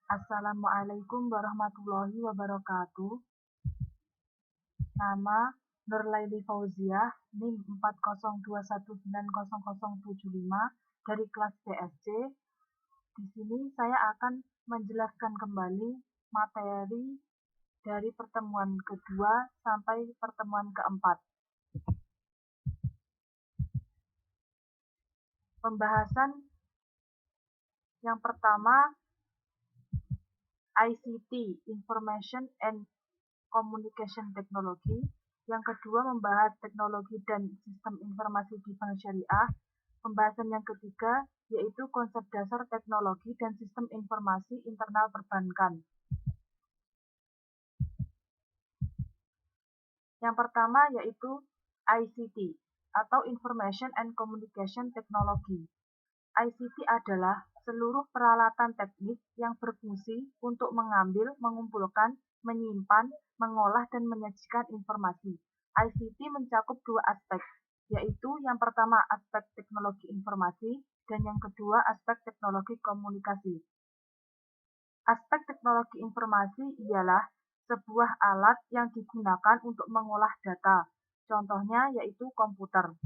Assalamualaikum warahmatullahi wabarakatuh. Nama Nurlaili Fauziah, NIM 402190075 dari kelas BSC. Di sini saya akan menjelaskan kembali materi dari pertemuan kedua sampai pertemuan keempat. Pembahasan yang pertama, ICT, Information and Communication Technology. Yang kedua membahas teknologi dan sistem informasi di bank syariah. Pembahasan yang ketiga yaitu konsep dasar teknologi dan sistem informasi internal perbankan. Yang pertama yaitu ICT atau Information and Communication Technology. ICT adalah seluruh peralatan teknis yang berfungsi untuk mengambil, mengumpulkan, menyimpan, mengolah, dan menyajikan informasi. ICT mencakup dua aspek, yaitu yang pertama aspek teknologi informasi dan yang kedua aspek teknologi komunikasi. Aspek teknologi informasi ialah sebuah alat yang digunakan untuk mengolah data, contohnya yaitu komputer.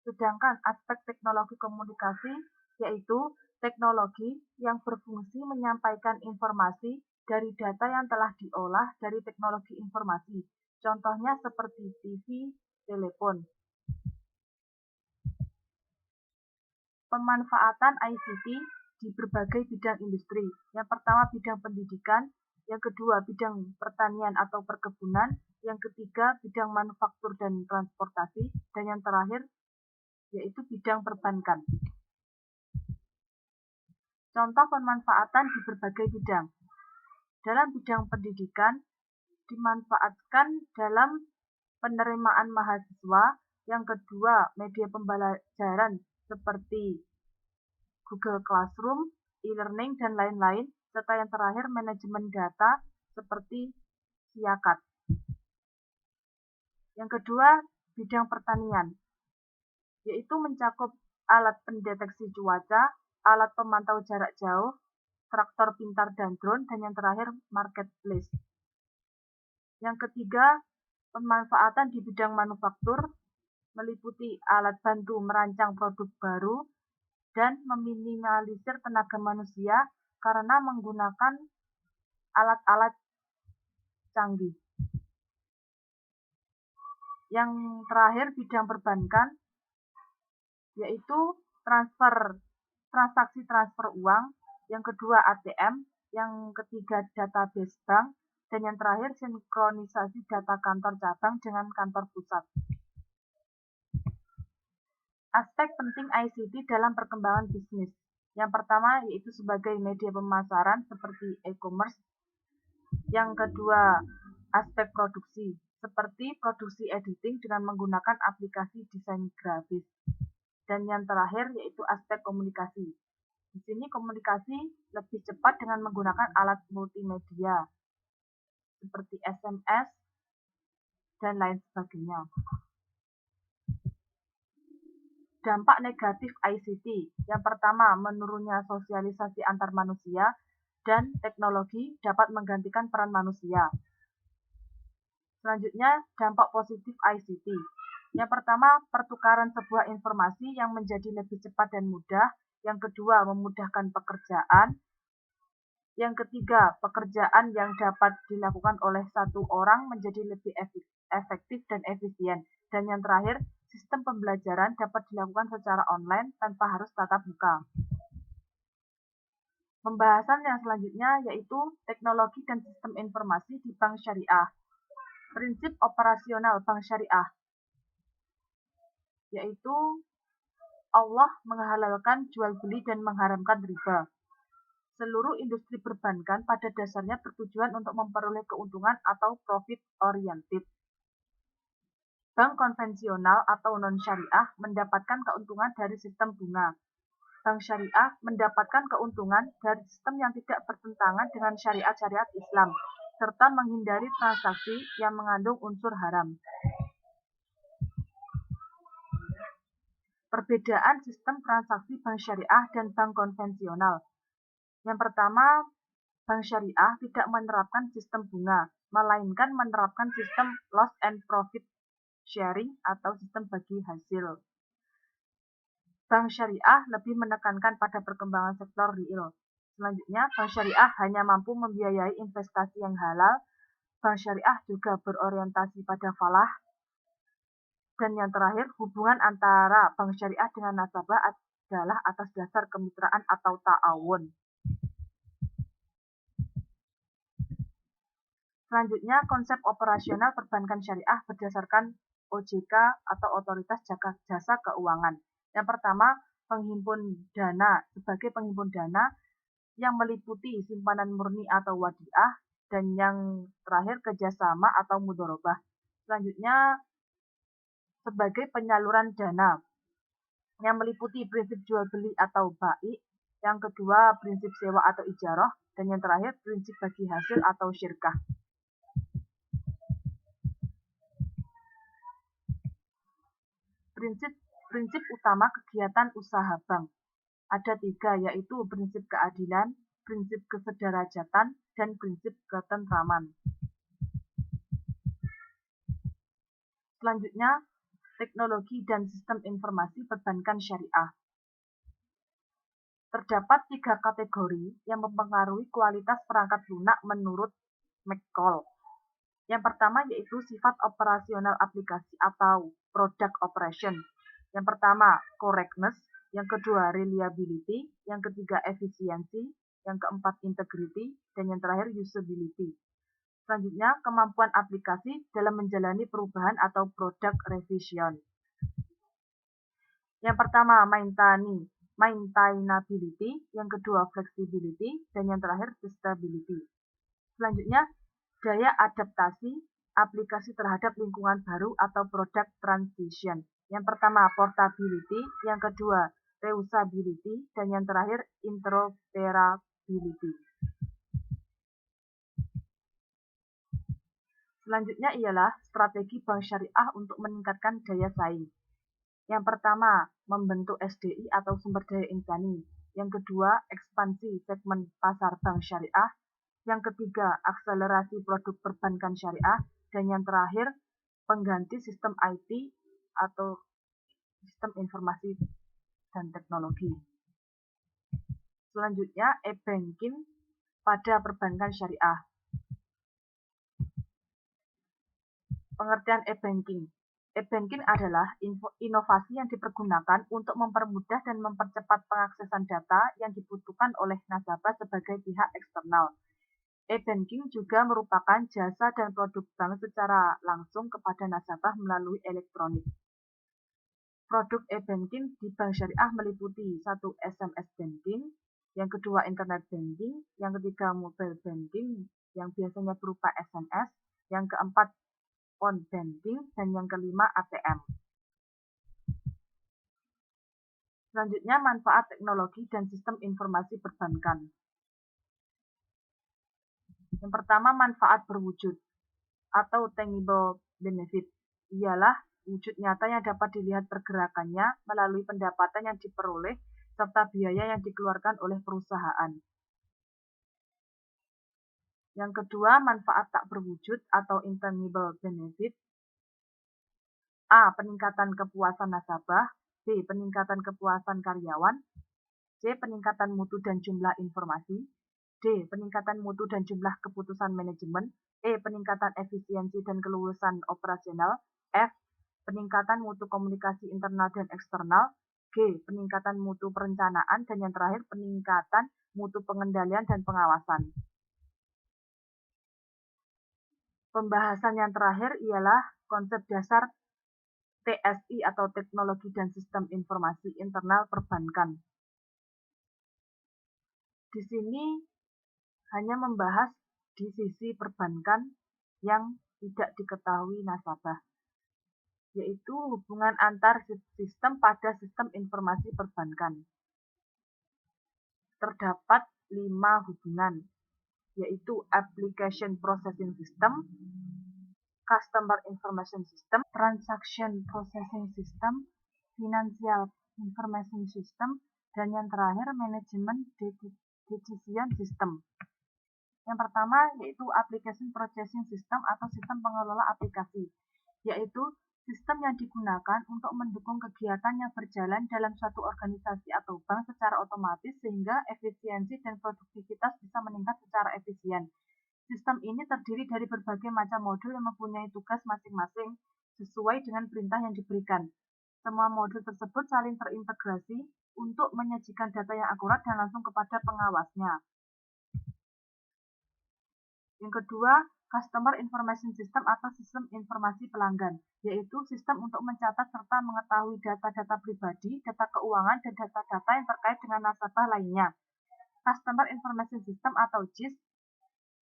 Sedangkan aspek teknologi komunikasi yaitu teknologi yang berfungsi menyampaikan informasi dari data yang telah diolah dari teknologi informasi. Contohnya seperti TV, telepon. Pemanfaatan ICT di berbagai bidang industri. Yang pertama bidang pendidikan, yang kedua bidang pertanian atau perkebunan, yang ketiga bidang manufaktur dan transportasi, dan yang terakhir yaitu bidang perbankan. Contoh pemanfaatan di berbagai bidang. Dalam bidang pendidikan, dimanfaatkan dalam penerimaan mahasiswa, yang kedua media pembelajaran seperti Google Classroom, e-learning, dan lain-lain, serta yang terakhir manajemen data seperti Siakat. Yang kedua, bidang pertanian, yaitu mencakup alat pendeteksi cuaca, alat pemantau jarak jauh, traktor pintar dan drone, dan yang terakhir marketplace. Yang ketiga, pemanfaatan di bidang manufaktur meliputi alat bantu merancang produk baru dan meminimalisir tenaga manusia karena menggunakan alat-alat canggih. Yang terakhir, bidang perbankan yaitu transaksi transfer uang, yang kedua ATM, yang ketiga database bank, dan yang terakhir sinkronisasi data kantor cabang dengan kantor pusat. Aspek penting ICT dalam perkembangan bisnis. Yang pertama yaitu sebagai media pemasaran seperti e-commerce. Yang kedua aspek produksi, seperti produksi editing dengan menggunakan aplikasi desain grafis. Dan yang terakhir yaitu aspek komunikasi. Di sini komunikasi lebih cepat dengan menggunakan alat multimedia seperti SMS dan lain sebagainya. Dampak negatif ICT. Yang pertama, menurunnya sosialisasi antar manusia dan teknologi dapat menggantikan peran manusia. Selanjutnya, dampak positif ICT. Yang pertama, pertukaran sebuah informasi yang menjadi lebih cepat dan mudah. Yang kedua, memudahkan pekerjaan. Yang ketiga, pekerjaan yang dapat dilakukan oleh satu orang menjadi lebih efektif dan efisien. Dan yang terakhir, sistem pembelajaran dapat dilakukan secara online tanpa harus tatap muka. Pembahasan yang selanjutnya yaitu teknologi dan sistem informasi di bank syariah. Prinsip operasional bank syariah, yaitu Allah menghalalkan jual beli dan mengharamkan riba. Seluruh industri perbankan pada dasarnya bertujuan untuk memperoleh keuntungan atau profit oriented. Bank konvensional atau non-syariah mendapatkan keuntungan dari sistem bunga. Bank syariah mendapatkan keuntungan dari sistem yang tidak bertentangan dengan syariat-syariat Islam, serta menghindari transaksi yang mengandung unsur haram. Perbedaan sistem transaksi bank syariah dan bank konvensional. Yang pertama, Bank syariah tidak menerapkan sistem bunga, melainkan menerapkan sistem loss and profit sharing atau sistem bagi hasil. Bank syariah lebih menekankan pada perkembangan sektor real. Selanjutnya, bank syariah hanya mampu membiayai investasi yang halal. Bank syariah juga berorientasi pada falah. Dan yang terakhir, hubungan antara bank syariah dengan nasabah adalah atas dasar kemitraan atau ta'awun. Selanjutnya, konsep operasional perbankan syariah berdasarkan OJK atau Otoritas Jasa Keuangan. Yang pertama, penghimpun dana sebagai penghimpun dana yang meliputi simpanan murni atau wadiah, dan yang terakhir kerjasama atau mudharabah. Selanjutnya, sebagai penyaluran dana yang meliputi prinsip jual beli atau bai, yang kedua prinsip sewa atau ijarah, dan yang terakhir prinsip bagi hasil atau syirkah. Prinsip utama kegiatan usaha bank ada 3, yaitu prinsip keadilan, prinsip kesederajatan, dan prinsip ketentraman. Selanjutnya, teknologi dan sistem informasi perbankan syariah. Terdapat 3 kategori yang mempengaruhi kualitas perangkat lunak menurut McCall. Yang pertama yaitu sifat operasional aplikasi atau product operation. Yang pertama, correctness. Yang kedua, reliability. Yang ketiga, efisiensi. Yang keempat, integrity. Dan yang terakhir, usability. Selanjutnya, kemampuan aplikasi dalam menjalani perubahan atau product revision. Yang pertama, maintainability. Yang kedua, flexibility. Dan yang terakhir, testability. Selanjutnya, daya adaptasi aplikasi terhadap lingkungan baru atau product transition. Yang pertama, portability. Yang kedua, reusability. Dan yang terakhir, interoperability. Selanjutnya ialah strategi bank syariah untuk meningkatkan daya saing. Yang pertama, membentuk SDI atau sumber daya insani. Yang kedua, ekspansi segmen pasar bank syariah. Yang ketiga, akselerasi produk perbankan syariah. Dan yang terakhir, pengganti sistem IT atau sistem informasi dan teknologi. Selanjutnya, e-banking pada perbankan syariah. Pengertian e-banking. E-banking adalah inovasi yang dipergunakan untuk mempermudah dan mempercepat pengaksesan data yang dibutuhkan oleh nasabah sebagai pihak eksternal. E-banking juga merupakan jasa dan produk bank secara langsung kepada nasabah melalui elektronik. Produk e-banking di bank syariah meliputi 1. SMS banking, yang kedua internet banking, yang ketiga mobile banking yang biasanya berupa SMS, yang keempat phone banking, dan yang kelima ATM. Selanjutnya, manfaat teknologi dan sistem informasi perbankan. Yang pertama, manfaat berwujud atau tangible benefit ialah wujud nyata yang dapat dilihat pergerakannya melalui pendapatan yang diperoleh serta biaya yang dikeluarkan oleh perusahaan. Yang kedua, manfaat tak berwujud atau intangible benefit. A. Peningkatan kepuasan nasabah. B. Peningkatan kepuasan karyawan. C. Peningkatan mutu dan jumlah informasi. D. Peningkatan mutu dan jumlah keputusan manajemen. E. Peningkatan efisiensi dan kelulusan operasional. F. Peningkatan mutu komunikasi internal dan eksternal. G. Peningkatan mutu perencanaan. Dan yang terakhir, peningkatan mutu pengendalian dan pengawasan. Pembahasan yang terakhir ialah konsep dasar TSI atau Teknologi dan Sistem Informasi Internal Perbankan. Di sini hanya membahas di sisi perbankan yang tidak diketahui nasabah, yaitu hubungan antar sistem pada sistem informasi perbankan. Terdapat 5 hubungan, yaitu Application Processing System, Customer Information System, Transaction Processing System, Financial Information System, dan yang terakhir Management Decision System. Yang pertama yaitu Application Processing System atau sistem pengelola aplikasi, yaitu sistem yang digunakan untuk mendukung kegiatan yang berjalan dalam suatu organisasi atau bank secara otomatis sehingga efisiensi dan produktivitas bisa meningkat secara efisien. Sistem ini terdiri dari berbagai macam modul yang mempunyai tugas masing-masing sesuai dengan perintah yang diberikan. Semua modul tersebut saling terintegrasi untuk menyajikan data yang akurat dan langsung kepada pengawasnya. Yang kedua, Customer Information System atau sistem informasi pelanggan, yaitu sistem untuk mencatat serta mengetahui data-data pribadi, data keuangan, dan data-data yang terkait dengan nasabah lainnya. Customer Information System atau CIS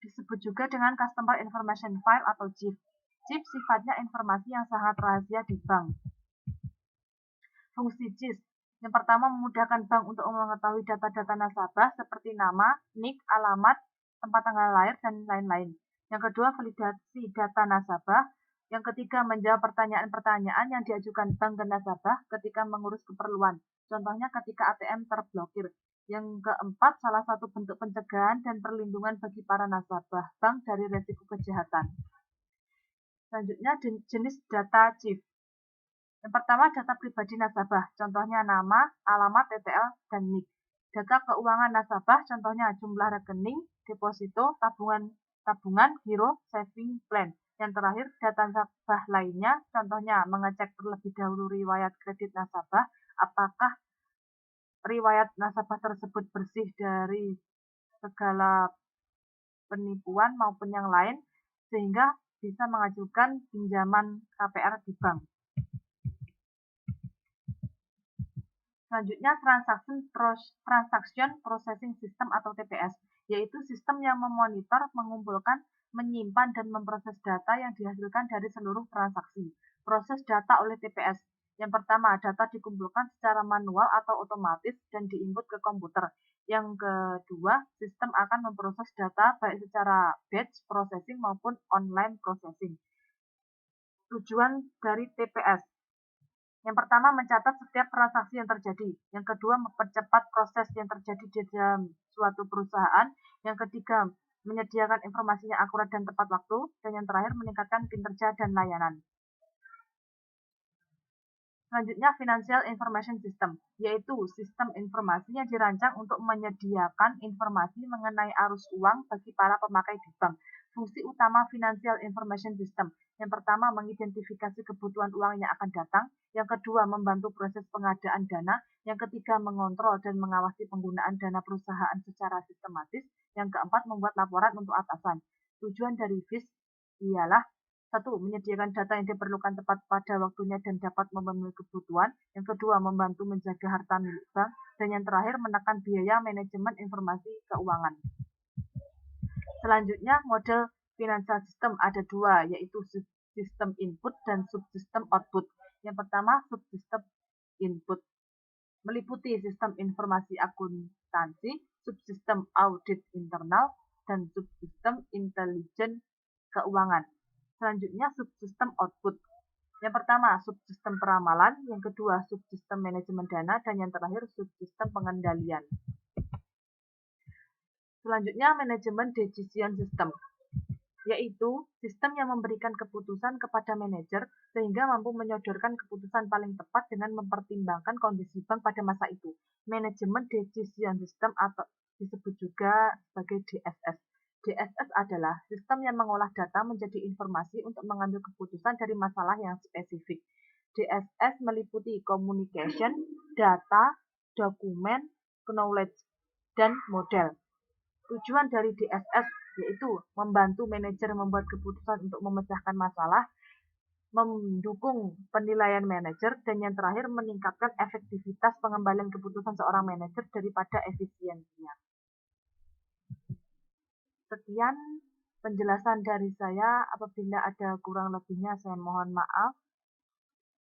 disebut juga dengan Customer Information File atau CIF. CIF sifatnya informasi yang sangat rahasia di bank. Fungsi CIS. Yang pertama, memudahkan bank untuk mengetahui data-data nasabah seperti nama, NIK, alamat, tempat tanggal lahir, dan lain-lain. Yang kedua, validasi data nasabah. Yang ketiga, menjawab pertanyaan-pertanyaan yang diajukan bank ke nasabah ketika mengurus keperluan. Contohnya ketika ATM terblokir. Yang keempat, salah satu bentuk pencegahan dan perlindungan bagi para nasabah bank dari risiko kejahatan. Selanjutnya, jenis data CIF. Yang pertama, data pribadi nasabah, contohnya nama, alamat, TTL, dan NIK. Data keuangan nasabah, contohnya jumlah rekening, deposito, tabungan, giro, saving plan. Yang terakhir, data nasabah lainnya, contohnya mengecek terlebih dahulu riwayat kredit nasabah, apakah riwayat nasabah tersebut bersih dari segala penipuan maupun yang lain, sehingga bisa mengajukan pinjaman KPR di bank. Selanjutnya, Transaction Processing System atau TPS, yaitu sistem yang memonitor, mengumpulkan, menyimpan, dan memproses data yang dihasilkan dari seluruh transaksi. Proses data oleh TPS. Yang pertama, data dikumpulkan secara manual atau otomatis dan diinput ke komputer. Yang kedua, sistem akan memproses data baik secara batch processing maupun online processing. Tujuan dari TPS. Yang pertama, mencatat setiap transaksi yang terjadi. Yang kedua, mempercepat proses yang terjadi di dalam suatu perusahaan. Yang ketiga, menyediakan informasi yang akurat dan tepat waktu. Dan yang terakhir, meningkatkan kinerja dan layanan. Selanjutnya, Financial Information System, yaitu sistem informasi yang dirancang untuk menyediakan informasi mengenai arus uang bagi para pemakai di bank. Fungsi utama Financial Information System. Yang pertama, mengidentifikasi kebutuhan uang yang akan datang. Yang kedua, membantu proses pengadaan dana. Yang ketiga, mengontrol dan mengawasi penggunaan dana perusahaan secara sistematis. Yang keempat, membuat laporan untuk atasan. Tujuan dari FIS ialah 1. Menyediakan data yang diperlukan tepat pada waktunya dan dapat memenuhi kebutuhan. Yang kedua, membantu menjaga harta milik bank. Dan yang terakhir, menekan biaya manajemen informasi keuangan. Selanjutnya, model financial system ada dua, yaitu sistem input dan subsistem output. Yang pertama, subsistem input meliputi sistem informasi akuntansi, subsistem audit internal, dan subsistem intelijen keuangan. Selanjutnya, subsistem output. Yang pertama, subsistem peramalan, yang kedua, subsistem manajemen dana, dan yang terakhir, subsistem pengendalian. Selanjutnya, manajemen decision system, yaitu sistem yang memberikan keputusan kepada manajer sehingga mampu menyodorkan keputusan paling tepat dengan mempertimbangkan kondisi bank pada masa itu. Manajemen decision system atau disebut juga sebagai DSS. DSS adalah sistem yang mengolah data menjadi informasi untuk mengambil keputusan dari masalah yang spesifik. DSS meliputi communication, data, dokumen, knowledge, dan model. Tujuan dari DSS yaitu membantu manajer membuat keputusan untuk memecahkan masalah, mendukung penilaian manajer, dan yang terakhir meningkatkan efektivitas pengembalian keputusan seorang manajer daripada efisiensinya. Sekian penjelasan dari saya. Apabila ada kurang lebihnya saya mohon maaf.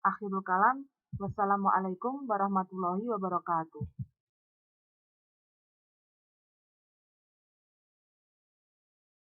Akhirul kalam. Wassalamualaikum warahmatullahi wabarakatuh.